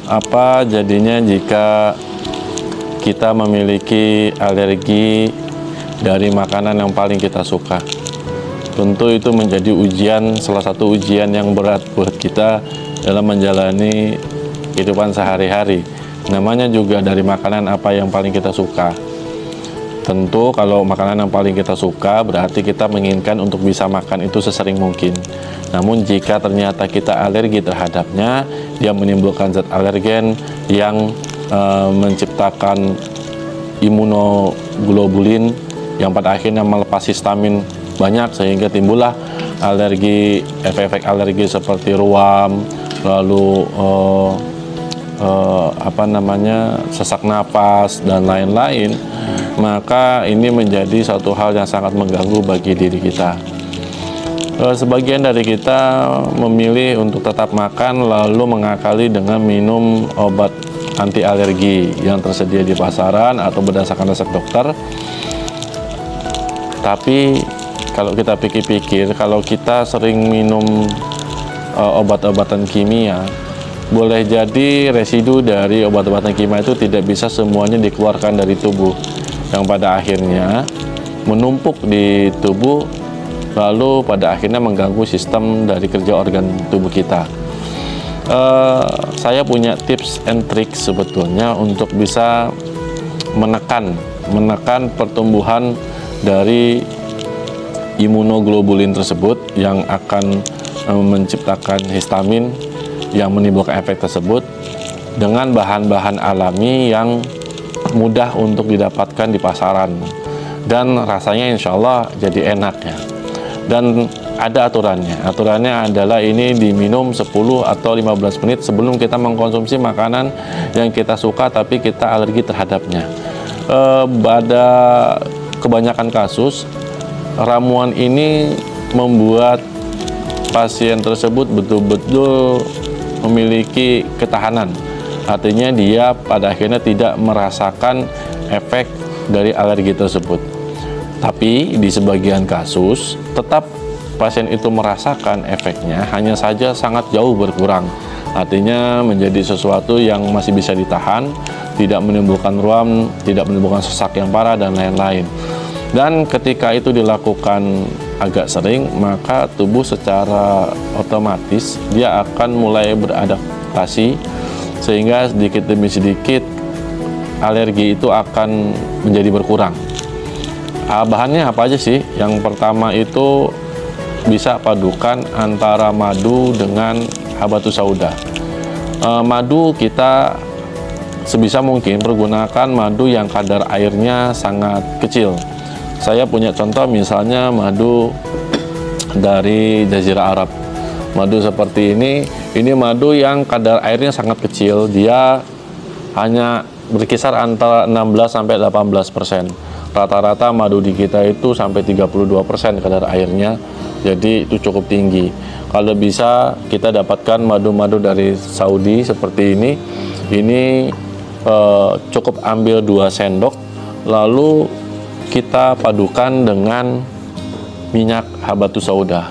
apa jadinya jika kita memiliki alergi dari makanan yang paling kita suka? Tentu itu menjadi salah satu ujian yang berat buat kita dalam menjalani kehidupan sehari-hari. Namanya juga dari makanan apa yang paling kita suka. Tentu kalau makanan yang paling kita suka berarti kita menginginkan untuk bisa makan itu sesering mungkin. Namun jika ternyata kita alergi terhadapnya, dia menimbulkan zat alergen yang menciptakan imunoglobulin yang pada akhirnya melepas histamin banyak sehingga timbullah alergi, efek-efek alergi seperti ruam, lalu sesak napas dan lain-lain. Maka ini menjadi satu hal yang sangat mengganggu bagi diri kita. Sebagian dari kita memilih untuk tetap makan lalu mengakali dengan minum obat anti alergi yang tersedia di pasaran atau berdasarkan resep dokter. Tapi kalau kita pikir-pikir, kalau kita sering minum obat-obatan kimia, boleh jadi residu dari obat-obatan kimia itu tidak bisa semuanya dikeluarkan dari tubuh, yang pada akhirnya menumpuk di tubuh, lalu pada akhirnya mengganggu sistem dari kerja organ tubuh kita. Saya punya tips and trick sebetulnya untuk bisa menekan pertumbuhan dari imunoglobulin tersebut yang akan menciptakan histamin yang menimbulkan efek tersebut dengan bahan-bahan alami yang mudah untuk didapatkan di pasaran dan rasanya insya Allah jadi enak ya. Dan ada aturannya adalah ini diminum 10 atau 15 menit sebelum kita mengkonsumsi makanan yang kita suka tapi kita alergi terhadapnya. Pada kebanyakan kasus ramuan ini membuat pasien tersebut betul-betul memiliki ketahanan. Artinya dia pada akhirnya tidak merasakan efek dari alergi tersebut. Tapi di sebagian kasus tetap pasien itu merasakan efeknya, hanya saja sangat jauh berkurang. Artinya menjadi sesuatu yang masih bisa ditahan, tidak menimbulkan ruam, tidak menimbulkan sesak yang parah dan lain-lain. Dan ketika itu dilakukan agak sering, maka tubuh secara otomatis dia akan mulai beradaptasi sehingga sedikit demi sedikit alergi itu akan menjadi berkurang. Bahannya apa aja sih? Yang pertama itu bisa padukan antara madu dengan habatus sauda. Madu kita sebisa mungkin pergunakan madu yang kadar airnya sangat kecil. Saya punya contoh misalnya madu dari Jazirah Arab. Madu seperti ini madu yang kadar airnya sangat kecil, dia hanya berkisar antara 16-18%. Rata-rata madu di kita itu sampai 32% kadar airnya, jadi itu cukup tinggi. Kalau bisa kita dapatkan madu-madu dari Saudi seperti ini cukup ambil 2 sendok, lalu kita padukan dengan minyak habatus sauda.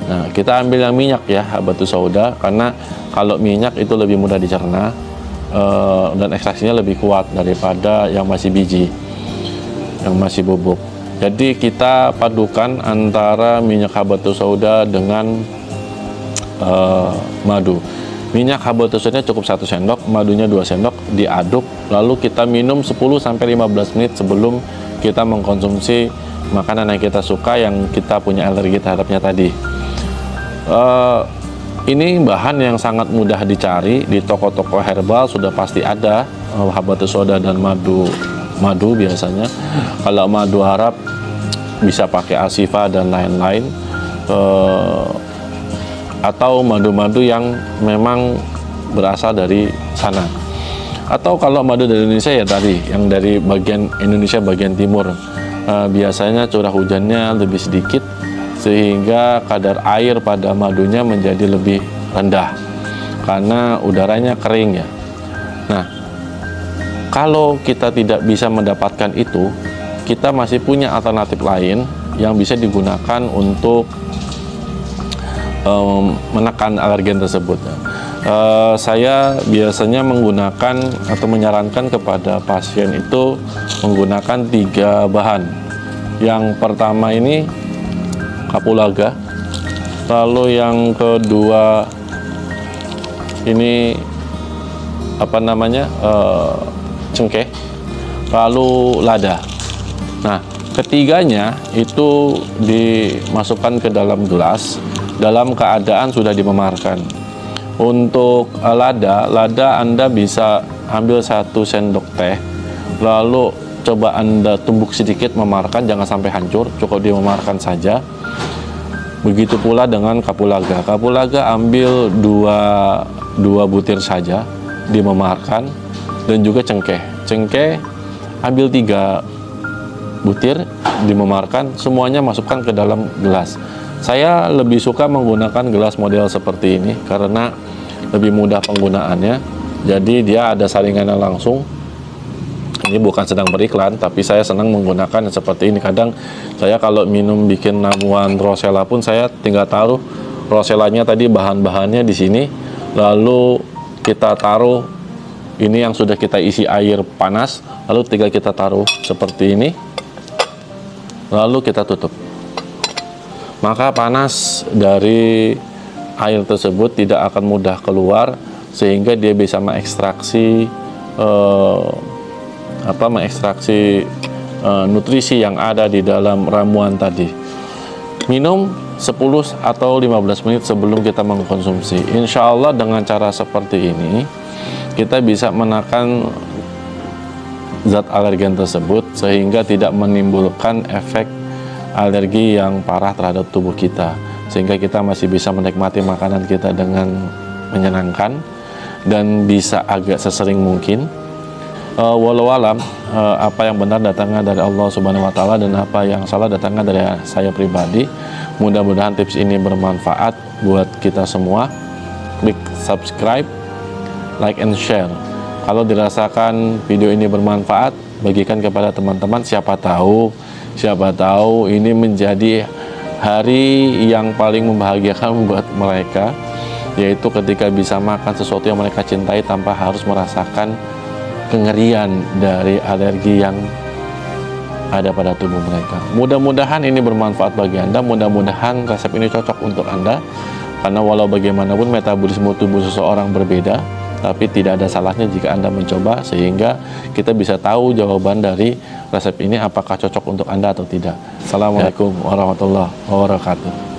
Nah, kita ambil yang minyak ya, habatus sauda, karena kalau minyak itu lebih mudah dicerna dan ekstraksinya lebih kuat daripada yang masih biji, yang masih bubuk. Jadi kita padukan antara minyak habatus sauda dengan madu. Minyak habatus sauda cukup 1 sendok, madunya 2 sendok, diaduk, lalu kita minum 10-15 menit sebelum kita mengkonsumsi makanan yang kita suka, yang kita punya alergi terhadapnya tadi. Ini bahan yang sangat mudah dicari di toko-toko herbal, sudah pasti ada habatus sauda dan madu biasanya. Kalau madu Arab bisa pakai Asifa dan lain-lain, atau madu-madu yang memang berasal dari sana. Atau kalau madu dari Indonesia ya tadi, yang dari bagian Indonesia bagian timur, biasanya curah hujannya lebih sedikit sehingga kadar air pada madunya menjadi lebih rendah karena udaranya kering ya. Nah, kalau kita tidak bisa mendapatkan itu, kita masih punya alternatif lain yang bisa digunakan untuk menekan alergen tersebut. Saya biasanya menggunakan atau menyarankan kepada pasien itu menggunakan 3 bahan. Yang pertama ini kapulaga, lalu yang kedua ini apa namanya, cengkeh, lalu lada. Nah, ketiganya itu dimasukkan ke dalam gelas dalam keadaan sudah dimemarkan. Untuk lada Anda bisa ambil 1 sendok teh, lalu coba Anda tumbuk sedikit, memarkan, jangan sampai hancur, cukup dimemarkan saja. Begitu pula dengan kapulaga. Kapulaga ambil 2 butir saja, dimemarkan. Dan juga cengkeh. Cengkeh ambil 3 butir, dimemarkan, semuanya masukkan ke dalam gelas. Saya lebih suka menggunakan gelas model seperti ini karena lebih mudah penggunaannya. Jadi dia ada saringannya langsung. Ini bukan sedang beriklan, tapi saya senang menggunakan yang seperti ini. Kadang saya kalau minum bikin ramuan rosella pun saya tinggal taruh rosellanya tadi, bahan-bahannya di sini, lalu kita taruh ini yang sudah kita isi air panas, lalu tinggal kita taruh seperti ini, lalu kita tutup. Maka panas dari air tersebut tidak akan mudah keluar, sehingga dia bisa mengekstraksi nutrisi yang ada di dalam ramuan tadi. Minum 10 atau 15 menit sebelum kita mengkonsumsi. Insya Allah dengan cara seperti ini kita bisa menekan zat alergen tersebut sehingga tidak menimbulkan efek alergi yang parah terhadap tubuh kita, sehingga kita masih bisa menikmati makanan kita dengan menyenangkan dan bisa agak sesering mungkin. Walau alam, apa yang benar datangnya dari Allah Subhanahu wa Ta'ala, dan apa yang salah datangnya dari saya pribadi. Mudah-mudahan tips ini bermanfaat buat kita semua. Klik subscribe, like and share. Kalau dirasakan video ini bermanfaat, bagikan kepada teman-teman. Siapa tahu ini menjadi hari yang paling membahagiakan buat mereka, yaitu ketika bisa makan sesuatu yang mereka cintai tanpa harus merasakan kengerian dari alergi yang ada pada tubuh mereka. Mudah-mudahan ini bermanfaat bagi Anda, mudah-mudahan resep ini cocok untuk Anda, karena walau bagaimanapun metabolisme tubuh seseorang berbeda, tapi tidak ada salahnya jika Anda mencoba, sehingga kita bisa tahu jawaban dari resep ini apakah cocok untuk Anda atau tidak. Assalamualaikum warahmatullahi wabarakatuh.